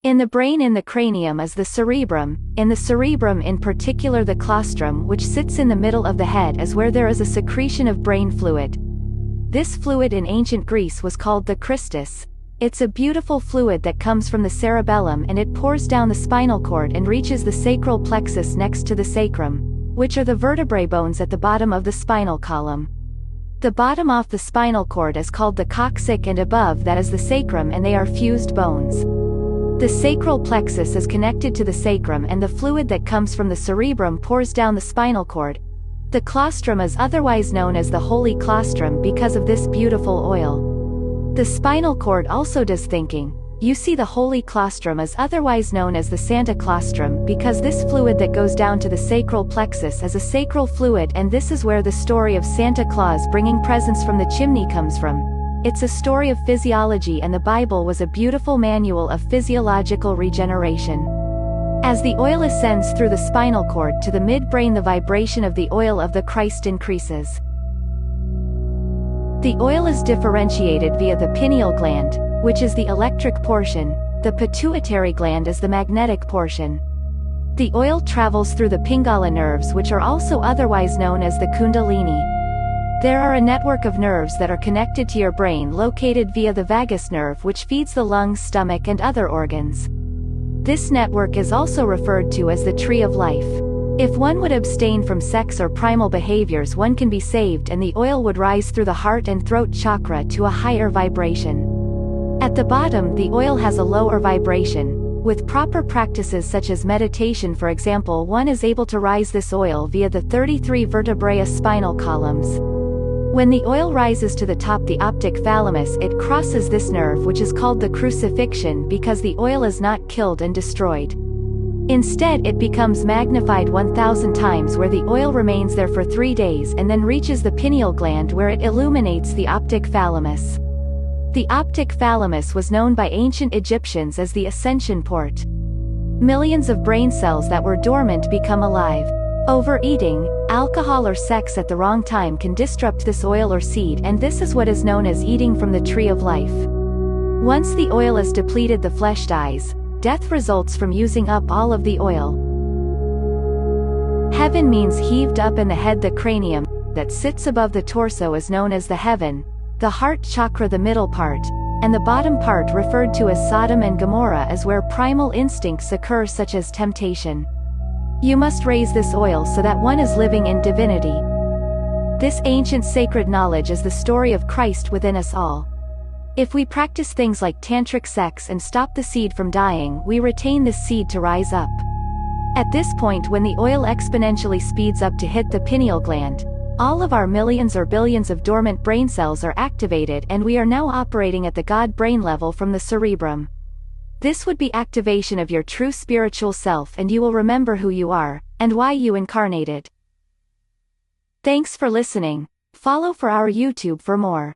In the brain in the cranium is the cerebrum. In the cerebrum in particular the claustrum which sits in the middle of the head is where there is a secretion of brain fluid. This fluid in ancient Greece was called the Christos. It's a beautiful fluid that comes from the cerebellum and it pours down the spinal cord and reaches the sacral plexus next to the sacrum, which are the vertebrae bones at the bottom of the spinal column. The bottom off the spinal cord is called the coccyx and above that is the sacrum and they are fused bones. The sacral plexus is connected to the sacrum and the fluid that comes from the cerebrum pours down the spinal cord. The claustrum is otherwise known as the holy claustrum because of this beautiful oil. The spinal cord also does thinking. You see, the holy claustrum is otherwise known as the Santa claustrum because this fluid that goes down to the sacral plexus is a sacral fluid, and this is where the story of Santa Claus bringing presents from the chimney comes from. It's a story of physiology, and the Bible was a beautiful manual of physiological regeneration. As the oil ascends through the spinal cord to the midbrain, the vibration of the oil of the Christ increases. The oil is differentiated via the pineal gland, which is the electric portion. The pituitary gland is the magnetic portion. The oil travels through the pingala nerves, which are also otherwise known as the kundalini. There are a network of nerves that are connected to your brain located via the vagus nerve, which feeds the lungs, stomach and other organs. This network is also referred to as the tree of life. If one would abstain from sex or primal behaviors, one can be saved, and the oil would rise through the heart and throat chakra to a higher vibration. At the bottom, the oil has a lower vibration. With proper practices such as meditation, for example, one is able to rise this oil via the 33 vertebrae spinal columns. When the oil rises to the top, the optic thalamus, it crosses this nerve, which is called the crucifixion because the oil is not killed and destroyed. Instead, it becomes magnified 1,000 times, where the oil remains there for 3 days and then reaches the pineal gland where it illuminates the optic thalamus. The optic thalamus was known by ancient Egyptians as the ascension port. Millions of brain cells that were dormant become alive. Overeating, alcohol or sex at the wrong time can disrupt this oil or seed, and this is what is known as eating from the tree of life. Once the oil is depleted, the flesh dies. Death results from using up all of the oil. Heaven means heaved up in the head. The cranium that sits above the torso is known as the heaven, the heart chakra the middle part, and the bottom part referred to as Sodom and Gomorrah is where primal instincts occur such as temptation. You must raise this oil so that one is living in divinity. This ancient sacred knowledge is the story of Christ within us all. If we practice things like tantric sex and stop the seed from dying, we retain this seed to rise up. At this point, when the oil exponentially speeds up to hit the pineal gland, all of our millions or billions of dormant brain cells are activated, and we are now operating at the God brain level from the cerebrum. This would be activation of your true spiritual self, and you will remember who you are, and why you incarnated. Thanks for listening. Follow for our YouTube for more.